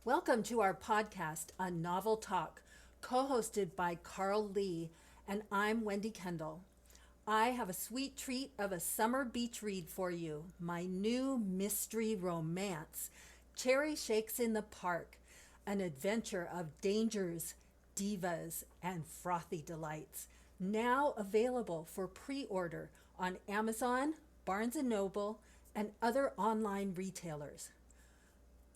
Welcome to our podcast, A Novel Talk, co-hosted by Carl Lee, and I'm Wendy Kendall. I have a sweet treat of a summer beach read for you, my new mystery romance, Cherry Shakes in the Park, an adventure of dangers, divas, and frothy delights, now available for pre-order on Amazon, Barnes & Noble, and other online retailers.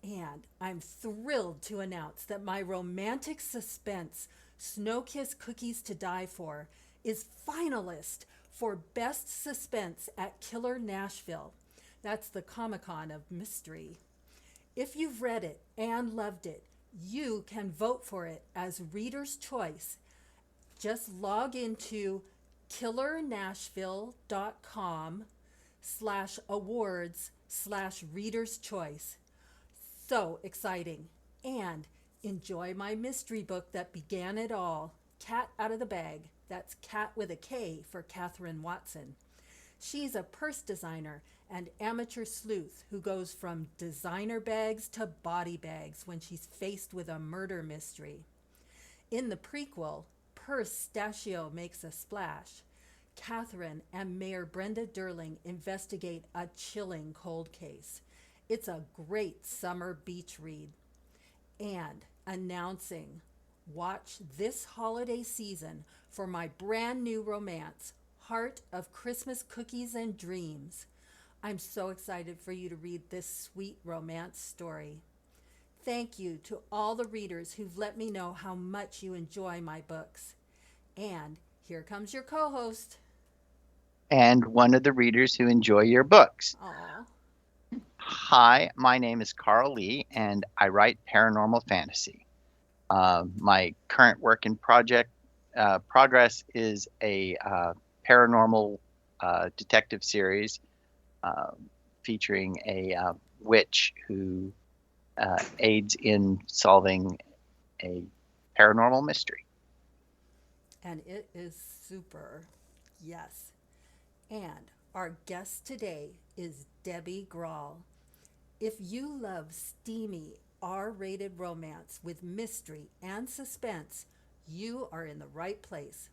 And I'm thrilled to announce that my romantic suspense, Snow Kiss Cookies to Die For, is finalist for Best Suspense at Killer Nashville. That's the Comic-Con of mystery. If you've read it and loved it, you can vote for it as Reader's Choice. Just log into killernashville.com/awards/Reader's Choice. So exciting. And enjoy my mystery book that began it all, Cat Out of the Bag. That's Cat with a K for Catherine Watson. She's a purse designer and amateur sleuth who goes from designer bags to body bags when she's faced with a murder mystery. In the prequel, Purse-stachio makes a splash. Catherine and Mayor Brenda Durling investigate a chilling cold case. It's a great summer beach read. And announcing, watch this holiday season for my brand new romance, Heart of Christmas Cookies and Dreams. I'm so excited for you to read this sweet romance story. Thank you to all the readers who've let me know how much you enjoy my books. And here comes your co-host. And one of the readers who enjoy your books. Aw. Hi, my name is Carl Lee, and I write paranormal fantasy. My current work in progress is a paranormal detective series featuring a witch who aids in solving a paranormal mystery. And it is super. Yes. And our guest today is Debby Grahl. If you love steamy R-rated romance with mystery and suspense, you are in the right place.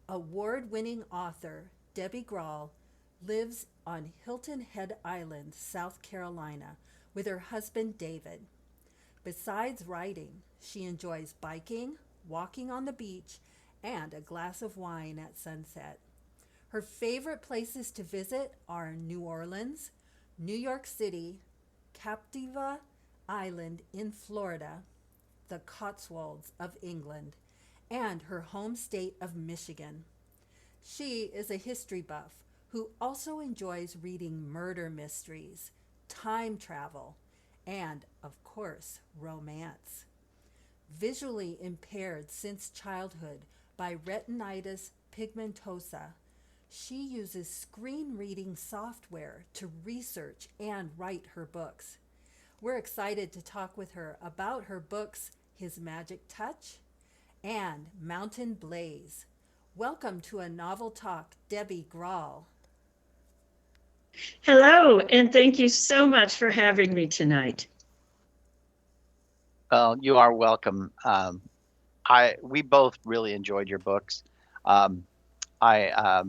Award-winning author Debby Grahl lives on Hilton Head Island, South Carolina, with her husband David. Besides writing, she enjoys biking, walking on the beach, and a glass of wine at sunset. Her favorite places to visit are New Orleans, New York City, Captiva Island in Florida, the Cotswolds of England, and her home state of Michigan. She is a history buff who also enjoys reading murder mysteries, time travel, and, of course, romance. Visually impaired since childhood by retinitis pigmentosa, she uses screen reading software to research and write her books. We're excited to talk with her about her books, His Magic Touch and Mountain Blaze. Welcome to A Novel Talk, Debby Grahl. Hello, and thank you so much for having me tonight. Well, you are welcome. We both really enjoyed your books. I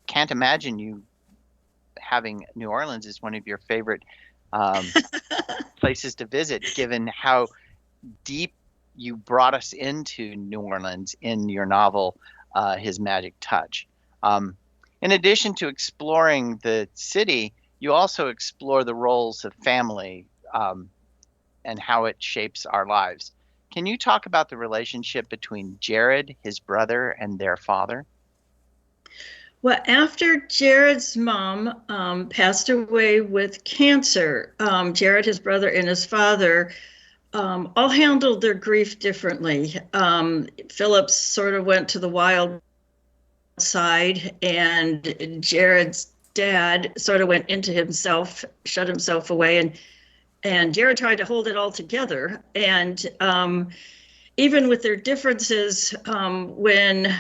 can't imagine you having New Orleans as one of your favorite places to visit, given how deep you brought us into New Orleans in your novel, His Magic Touch. In addition to exploring the city, you also explore the roles of family and how it shapes our lives. Can you talk about the relationship between Jared, his brother, and their father? Well, after Jared's mom passed away with cancer, Jared, his brother, and his father all handled their grief differently. Philip sort of went to the wild side, and Jared's dad sort of went into himself, shut himself away, and Jared tried to hold it all together. And even with their differences, when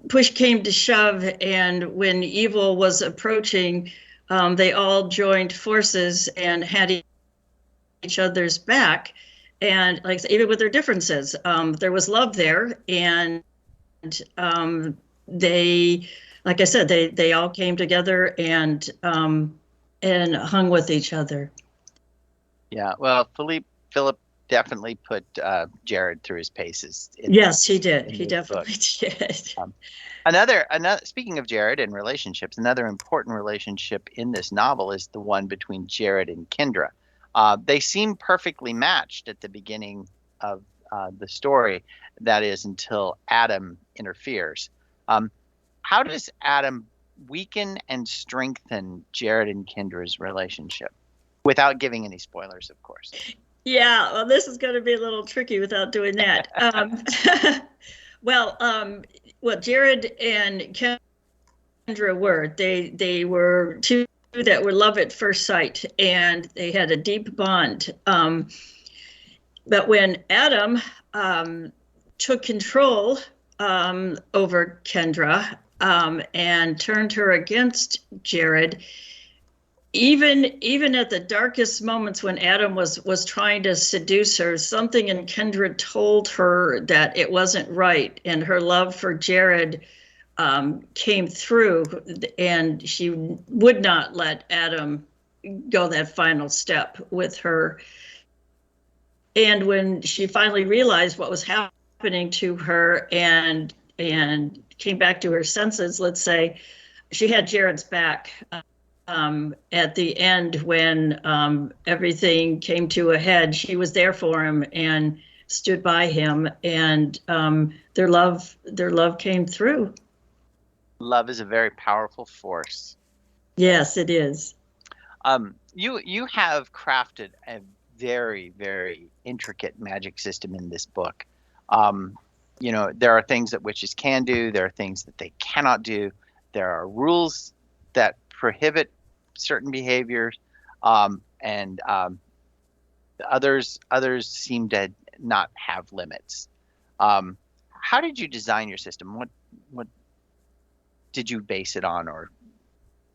push came to shove and when evil was approaching, they all joined forces and had each other's back. And like I said, even with their differences, there was love there, and they, like I said, they all came together and hung with each other. Yeah, well, Philip definitely put Jared through his paces Yes, he did. in He this book. definitely did. Another speaking of Jared and relationships, another important relationship in this novel is the one between Jared and Kendra. They seem perfectly matched at the beginning of the story. That is until Adam interferes. Um, how does Adam weaken and strengthen Jared and Kendra's relationship? Without giving any spoilers, of course. Yeah, well, this is going to be a little tricky without doing that. Well, what Jared and Kendra were, they were two that were love at first sight, and they had a deep bond. But when Adam took control over Kendra and turned her against Jared, even at the darkest moments when Adam was trying to seduce her, something in Kendra told her that it wasn't right, and her love for Jared came through, and she would not let Adam go that final step with her. And when she finally realized what was happening to her and came back to her senses, let's say, she had Jared's back. At the end, when everything came to a head, she was there for him and stood by him, and their love came through. Love is a very powerful force. Yes, it is. You have crafted a very, very intricate magic system in this book. There are things that witches can do. There are things that they cannot do. There are rules that prohibit certain behaviors, and others seem to not have limits. How did you design your system? What did you base it on, or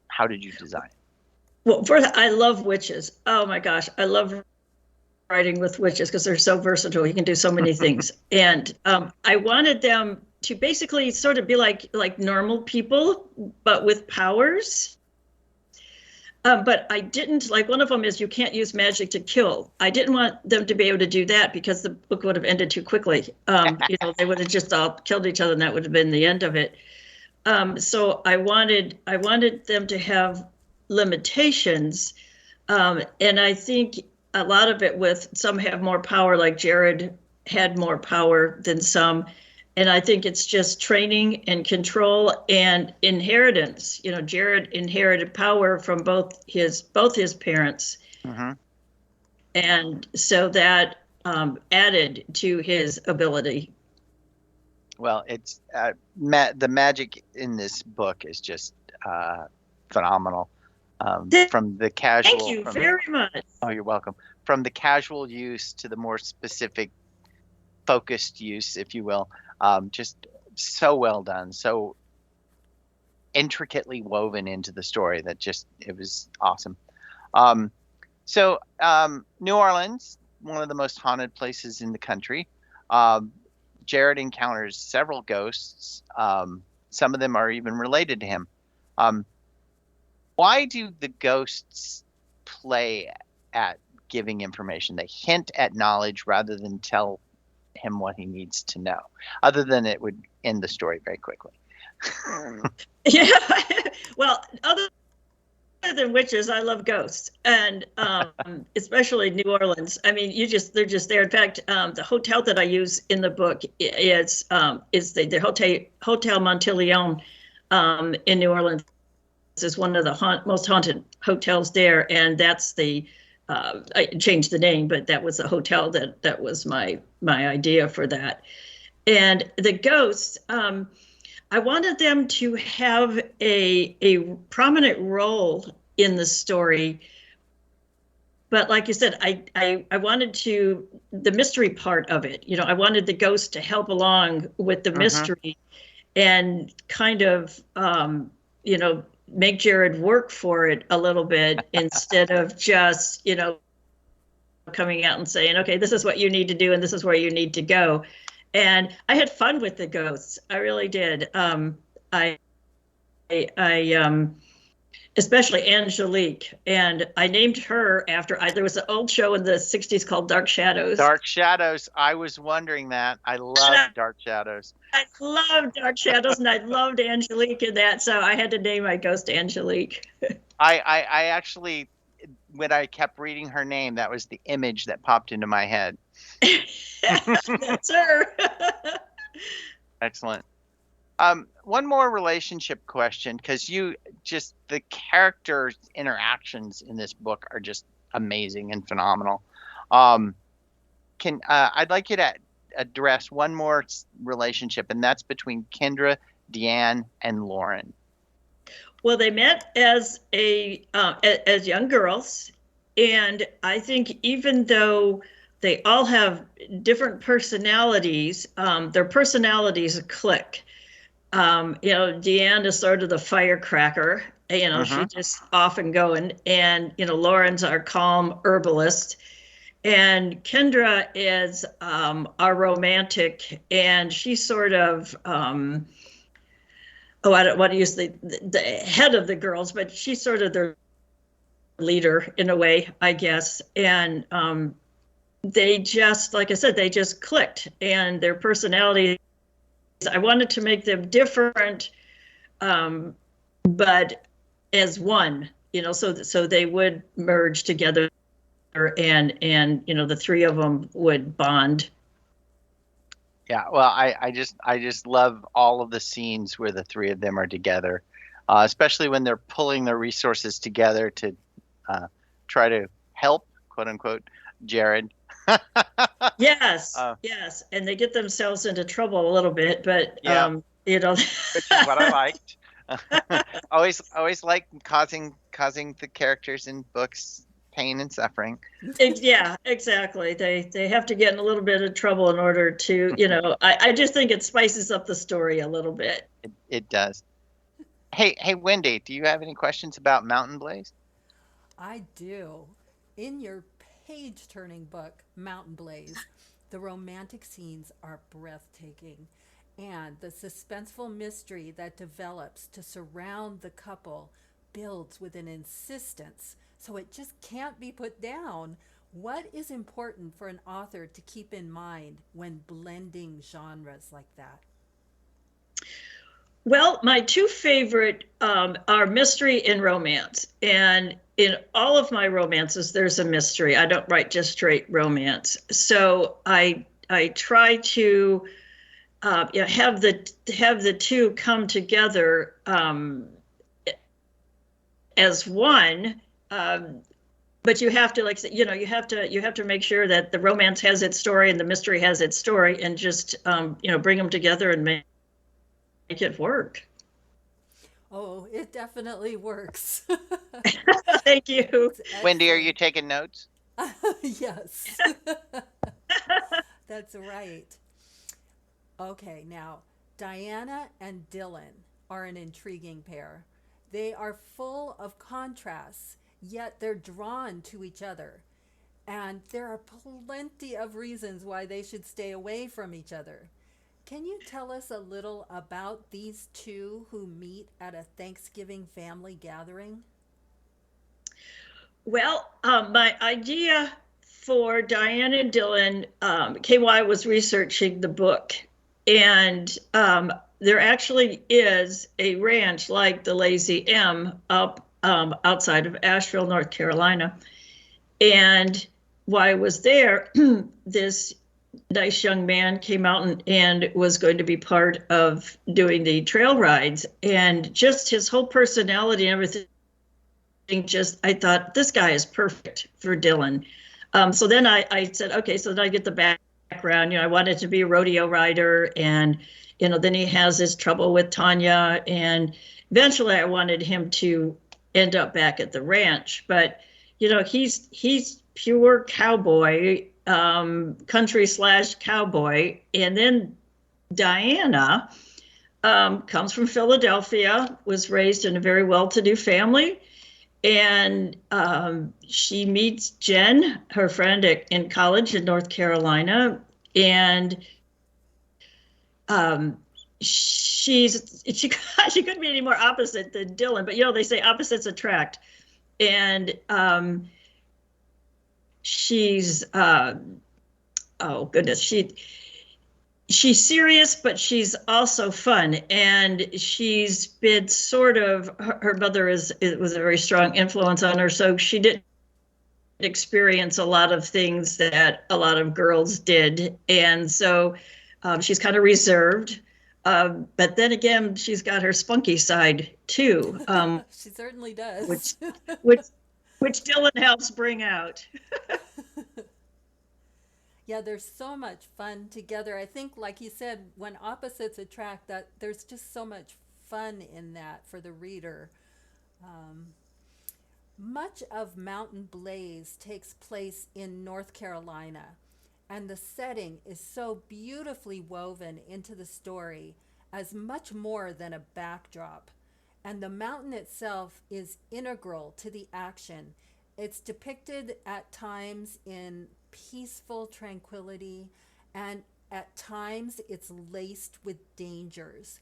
how did you design it? Well, first, I love witches. Oh my gosh, I love writing with witches because they're so versatile. You can do so many things, and I wanted them to basically sort of be like normal people, but with powers. But I didn't, like, one of them is you can't use magic to kill. I didn't want them to be able to do that because the book would have ended too quickly. They would have just all killed each other, and that would have been the end of it. So I wanted them to have limitations, and I think a lot of it with some have more power, like Jared had more power than some. And I think it's just training and control and inheritance. Jared inherited power from both his parents. Mm-hmm. And so that added to his ability. Well, it's the magic in this book is just phenomenal. From the casual. Thank you very much. Oh, you're welcome. From the casual use to the more specific, focused use, if you will. Just so well done, so intricately woven into the story that it was awesome. New Orleans, one of the most haunted places in the country. Jared encounters several ghosts. Some of them are even related to him. Why do the ghosts play at giving information? They hint at knowledge rather than tell him what he needs to know, other than it would end the story very quickly. Yeah. Well, other than witches, I love ghosts, and especially New Orleans. I mean, they're just there. In fact, the hotel that I use in the book is the Hotel Montillon in New Orleans. Is one of the most haunted hotels there, and that's I changed the name, but that was a hotel that was my idea for that. And the ghosts, I wanted them to have a prominent role in the story. But like you said, I wanted the mystery part of it. I wanted the ghosts to help along with the mystery and kind of, make Jared work for it a little bit instead of just, coming out and saying, okay, this is what you need to do and this is where you need to go. And I had fun with the ghosts. I really did. I especially Angelique, and I named her after, there was an old show in the 60s called Dark Shadows. Dark Shadows. I was wondering that. I love Dark Shadows. I loved Dark Shadows, and I loved Angelique in that, so I had to name my ghost Angelique. I actually, when I kept reading her name, that was the image that popped into my head. That's her. Excellent. One more relationship question, because the character interactions in this book are just amazing and phenomenal. I'd like you to address one more relationship, and that's between Kendra, Deanne, and Lauren. Well, they met as young girls, and I think even though they all have different personalities, their personalities click. Deanne is sort of the firecracker, she just off and going. And, Lauren's our calm herbalist. And Kendra is our romantic, and she's sort of, I don't want to use the head of the girls, but she's sort of their leader in a way, I guess. And they just, like I said, they just clicked, and their personalities, I wanted to make them different, but as one, so they would merge together, and the three of them would bond. Yeah, well, I just love all of the scenes where the three of them are together, especially when they're pulling their resources together to try to help, quote unquote, Jared. Yes, yes, and they get themselves into trouble a little bit, but yeah. Which is what I liked. always like causing the characters in books pain and suffering. Yeah, exactly. They have to get in a little bit of trouble in order to, I just think it spices up the story a little bit. It does. Hey, Wendy, do you have any questions about Mountain Blaze? I do. In your page-turning book, Mountain Blaze, the romantic scenes are breathtaking, and the suspenseful mystery that develops to surround the couple builds with an insistence, so it just can't be put down. What is important for an author to keep in mind when blending genres like that? Well, my two favorite are mystery and romance. And in all of my romances, there's a mystery. I don't write just straight romance. So I try to have the two come together as one. But you have to, you have to make sure that the romance has its story and the mystery has its story, and just bring them together and make it work. Oh, it definitely works. Thank you. Wendy, are you taking notes? Yes. That's right. Okay, now Diana and Dylan are an intriguing pair. They are full of contrasts, yet they're drawn to each other. And there are plenty of reasons why they should stay away from each other. Can you tell us a little about these two who meet at a Thanksgiving family gathering? Well, my idea for Diane and Dylan came while I was researching the book. And there actually is a ranch like the Lazy M up outside of Asheville, North Carolina. And while I was there, this nice young man came out and was going to be part of doing the trail rides, and just his whole personality and everything, I thought, this guy is perfect for Dylan. So then I said, okay, so then I get the background, I wanted to be a rodeo rider, and then he has his trouble with Tanya, and eventually I wanted him to end up back at the ranch. But he's pure cowboy, country/cowboy. And then Diana comes from Philadelphia, was raised in a very well-to-do family, and she meets Jen, her friend in college in North Carolina, and she she couldn't be any more opposite than Dylan. But they say opposites attract, and she's oh goodness, she's serious, but she's also fun, and she's been sort of, her mother was a very strong influence on her, so she didn't experience a lot of things that a lot of girls did, and so she's kind of reserved, but then again, she's got her spunky side too. She certainly does. which Dylan helps bring out. Yeah, there's so much fun together. I think, like you said, when opposites attract, that there's just so much fun in that for the reader. Much of Mountain Blaze takes place in North Carolina, and the setting is so beautifully woven into the story as much more than a backdrop. And the mountain itself is integral to the action. It's depicted at times in peaceful tranquility, and at times it's laced with dangers.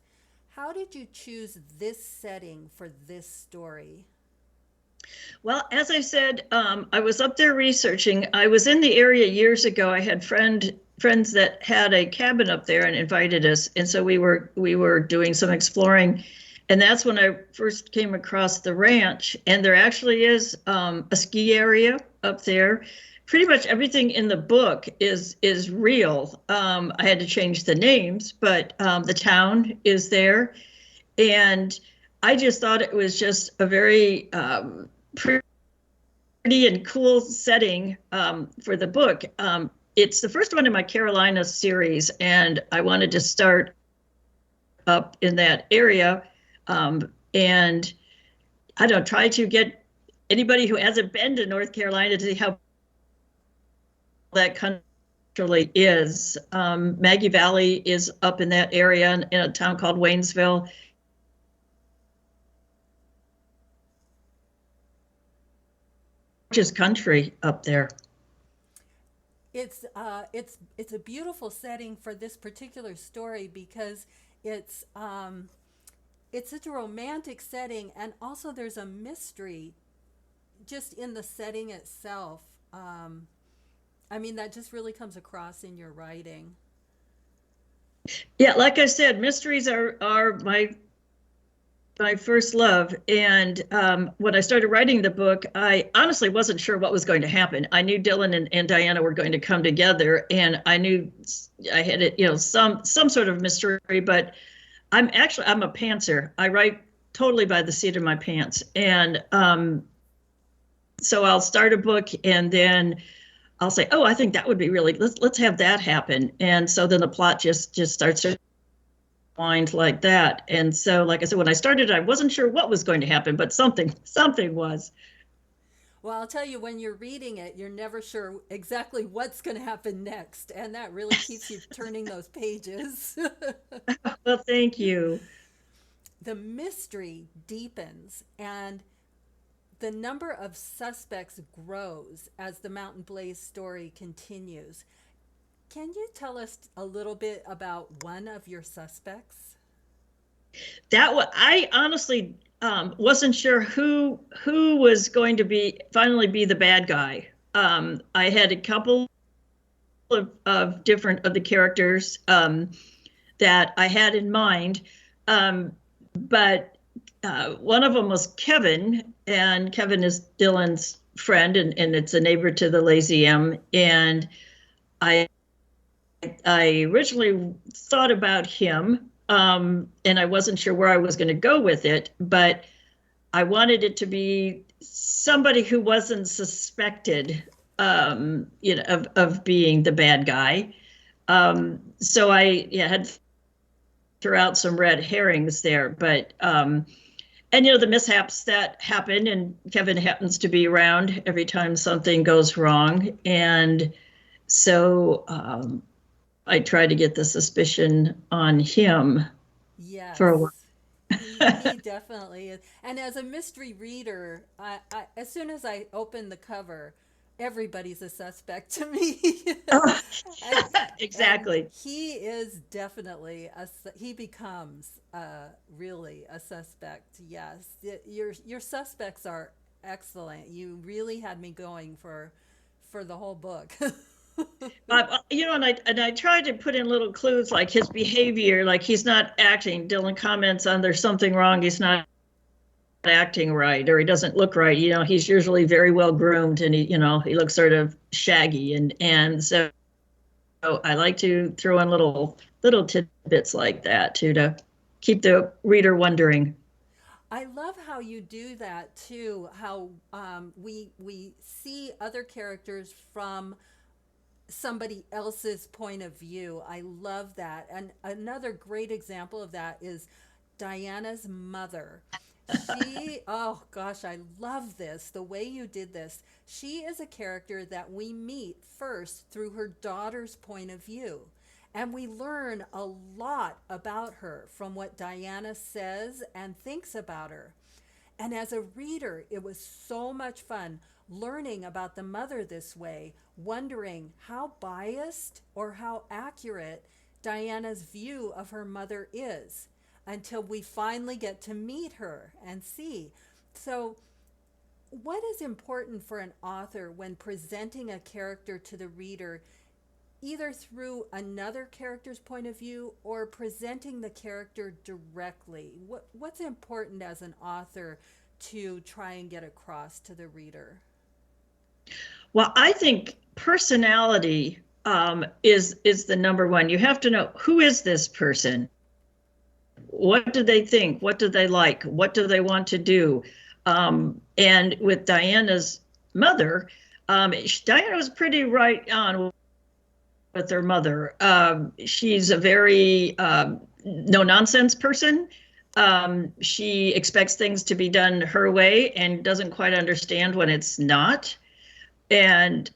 How did you choose this setting for this story? Well, as I said, I was up there researching. I was in the area years ago. I had friends that had a cabin up there and invited us, and so we were doing some exploring, and that's when I first came across the ranch. And there actually is a ski area up there. Pretty much everything in the book is real. I had to change the names, but the town is there, and I just thought it was just a very pretty and cool setting for the book. It's the first one in my Carolina series, and I wanted to start up in that area. And I don't try to get anybody who hasn't been to North Carolina to see how that country is. Maggie Valley is up in that area in a town called Waynesville. Just country up there. It's a beautiful setting for this particular story because it's such a romantic setting, and also there's a mystery just in the setting itself. I mean, that just really comes across in your writing. Yeah, like I said, mysteries are my first love. And when I started writing the book, I honestly wasn't sure what was going to happen. I knew Dylan and Diana were going to come together, and I knew I had some sort of mystery. But I'm a pantser. I write totally by the seat of my pants, and so I'll start a book, and then I'll say, oh, I think that would be really, let's have that happen. And so then the plot just starts to wind like that. And so, like I said, when I started, I wasn't sure what was going to happen, but something was. Well, I'll tell you, when you're reading it, you're never sure exactly what's going to happen next. And that really keeps you turning those pages. Well, thank you. The mystery deepens, and the number of suspects grows as the Mountain Blaze story continues. Can you tell us a little bit about one of your suspects? I honestly wasn't sure who was going to finally be the bad guy. I had a couple of different of the characters that I had in mind, but one of them was Kevin, and Kevin is Dylan's friend, and it's a neighbor to the Lazy M. And I originally thought about him, and I wasn't sure where I was going to go with it, but I wanted it to be somebody who wasn't suspected, of being the bad guy. So I had to throw out some red herrings there, but and the mishaps that happen, and Kevin happens to be around every time something goes wrong, and so I try to get the suspicion on him. Yes. For a while. he definitely is. And as a mystery reader, as soon as I open the cover, everybody's a suspect to me. Oh, and, and exactly. he is definitely he becomes really a suspect. Yes, your suspects are excellent. You really had me going for the whole book. And I tried to put in little clues like his behavior, like he's not acting. Dylan comments on there's something wrong. He's not acting right, or he doesn't look right. He's usually very well groomed, and he looks sort of shaggy, and so I like to throw in little tidbits like that too, to keep the reader wondering. I love how you do that too. How we see other characters from somebody else's point of view. I love that. And another great example of that is Diana's mother. Oh gosh, I love this. The way you did this. She is a character that we meet first through her daughter's point of view. And we learn a lot about her from what Diana says and thinks about her. And as a reader, it was so much fun learning about the mother this way, wondering how biased or how accurate Diana's view of her mother is until we finally get to meet her and see. So, what is important for an author when presenting a character to the reader, either through another character's point of view or presenting the character directly? What's important as an author to try and get across to the reader? Well, I think personality is the number one. You have to know, who is this person? What do they think? What do they like? What do they want to do? And with Diana's mother, Diana was pretty right on with her mother. She's a very no nonsense person. She expects things to be done her way and doesn't quite understand when it's not. And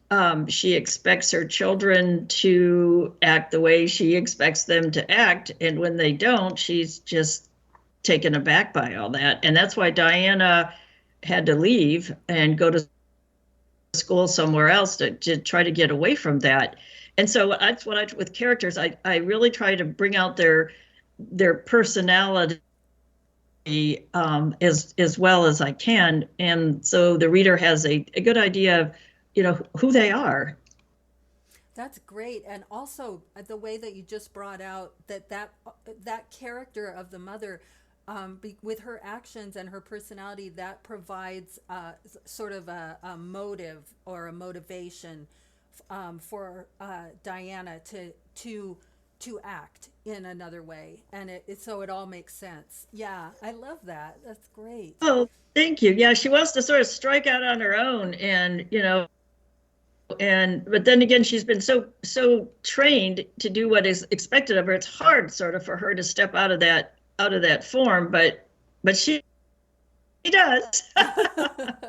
she expects her children to act the way she expects them to act. And when they don't, she's just taken aback by all that. And that's why Diana had to leave and go to school somewhere else to try to get away from that. And so that's what with characters, I really try to bring out their personality as well as I can. And so the reader has a good idea of who they are. That's great. And also the way that you just brought out that character of the mother, with her actions and her personality, that provides sort of a motive or a motivation for Diana to act in another way, and so it all makes sense. Yeah, I love that. That's great. Oh, thank you. Yeah, she wants to sort of strike out on her own, and but then again, she's been so trained to do what is expected of her. It's hard sort of for her to step out of that form, but she does.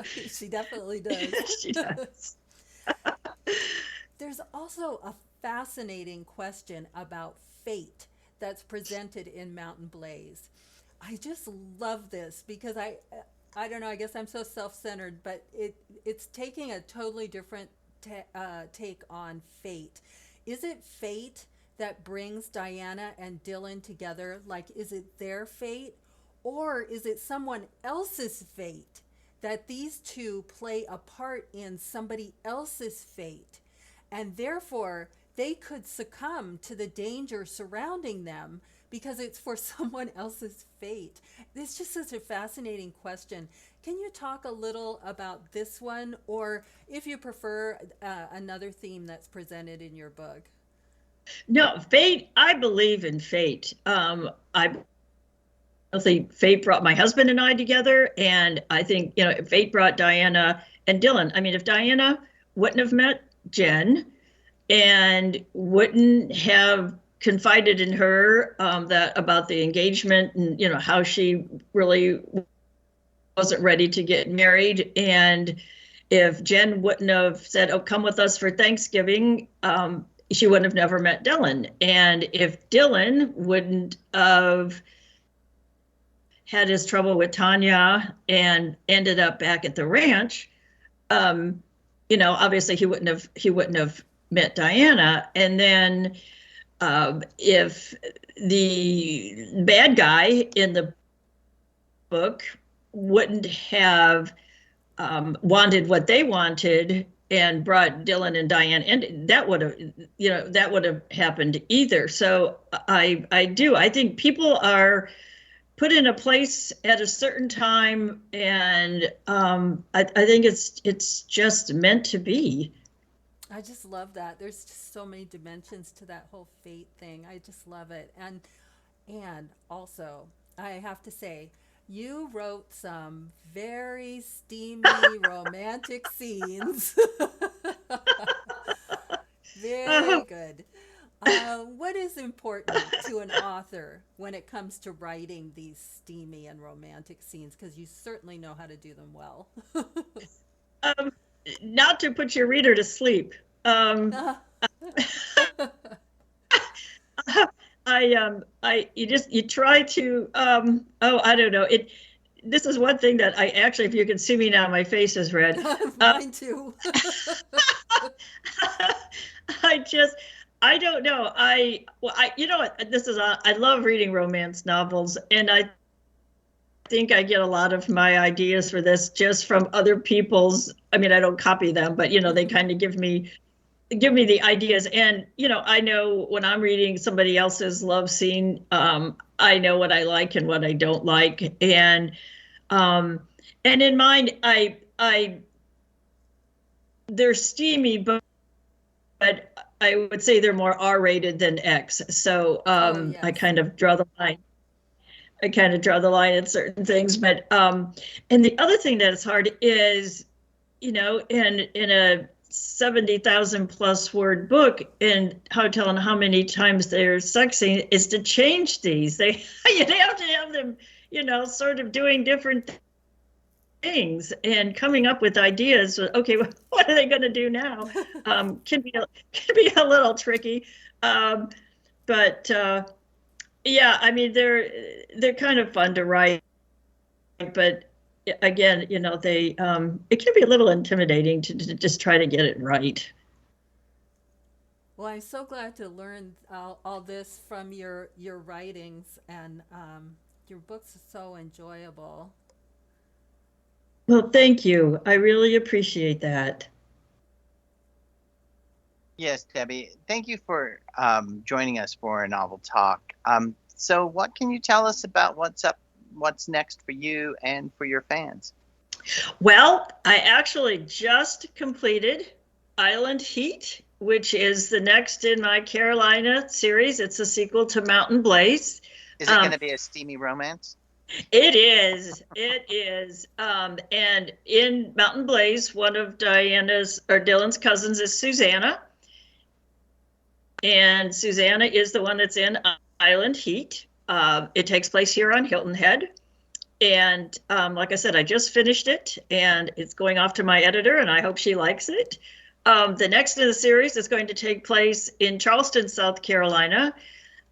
She definitely does. She does. There's also a fascinating question about fate that's presented in Mountain Blaze. I just love this because I don't know, I guess I'm so self-centered, but it's taking a totally different take on fate. Is it fate that brings Diana and Dylan together? Like, is it their fate, or is it someone else's fate, that these two play a part in somebody else's fate, and therefore they could succumb to the danger surrounding them because it's for someone else's fate? It's just such a fascinating question. Can you talk a little about this one, or if you prefer another theme that's presented in your book? No, fate. I believe in fate. I think fate brought my husband and I together, and I think fate brought Diana and Dylan. I mean, if Diana wouldn't have met Jen and wouldn't have confided in her that about the engagement and how she really wasn't ready to get married, and if Jen wouldn't have said, "Oh, come with us for Thanksgiving," she wouldn't have never met Dylan. And if Dylan wouldn't have had his trouble with Tanya and ended up back at the ranch, um, obviously he wouldn't have met Diana. And then if the bad guy in the book wouldn't have wanted what they wanted and brought Dylan and Diane in, that would have happened either. So I think people are put in a place at a certain time, and I think it's just meant to be. I just love that. There's just so many dimensions to that whole fate thing. I just love it. And also, I have to say, you wrote some very steamy romantic scenes. Very good. What is important to an author when it comes to writing these steamy and romantic scenes? Because you certainly know how to do them well. um, Not to put your reader to sleep. You try to I don't know it. This is one thing that I actually, if you can see me now, my face is red. Mine too. I just I don't know. You know what, I love reading romance novels, and I think I get a lot of my ideas for this just from other people's. I mean, I don't copy them, but they kind of give me the ideas. And I know when I'm reading somebody else's love scene, I know what I like and what I don't like. Um and in mine, I they're steamy, but I would say they're more R-rated than X. So Oh, yes. I kind of draw the line. I kind of draw the line at certain things. But and the other thing that is hard is, in a 70,000 plus word book, and telling how many times they're sexing, is to change these. You have to have them, sort of doing different things and coming up with ideas. Okay, what are they going to do now? Can be a little tricky. But yeah, I mean, they're kind of fun to write, but again, they it can be a little intimidating to just try to get it right. Well, I'm so glad to learn all this from your writings, and your books are so enjoyable. Well, thank you. I really appreciate that. Yes, Debbie, thank you for joining us for a novel talk. So what can you tell us about what's next for you and for your fans? Well, I actually just completed Island Heat, which is the next in my Carolina series. It's a sequel to Mountain Blaze. Is it going to be a steamy romance? It is. It is. And in Mountain Blaze, one of Diana's or Dylan's cousins is Susanna. And Susanna is the one that's in Island Heat. It takes place here on Hilton Head. And like I said, I just finished it, and it's going off to my editor, and I hope she likes it. The next in the series is going to take place in Charleston, South Carolina.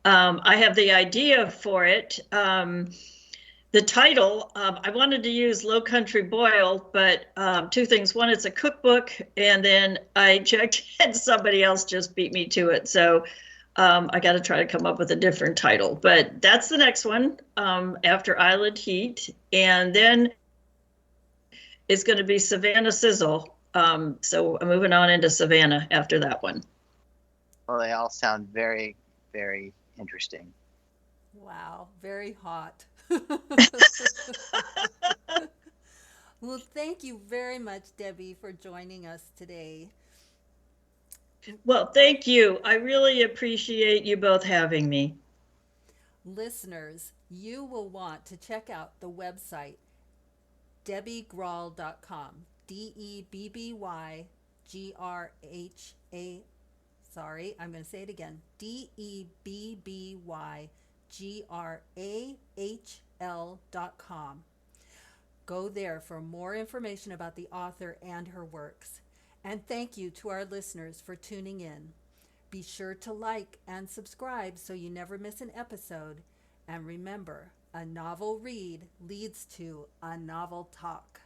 I have the idea for it. The title, I wanted to use Low Country Boil, but two things. One, it's a cookbook, and then I checked and somebody else just beat me to it. So I got to try to come up with a different title. But that's the next one after Island Heat. And then it's going to be Savannah Sizzle. So I'm moving on into Savannah after that one. Well, they all sound very, very interesting. Wow, very hot. Well, thank you very much, Debbie, for joining us today. Well, thank you. I really appreciate you both having me. Listeners, you will want to check out the website debbygrahl.com. DEBBYGRHA. Sorry, I'm going to say it again. DEBBYGRAHL.com. Go there for more information about the author and her works. And thank you to our listeners for tuning in. Be sure to like and subscribe so you never miss an episode. And remember, A novel read leads to a novel talk.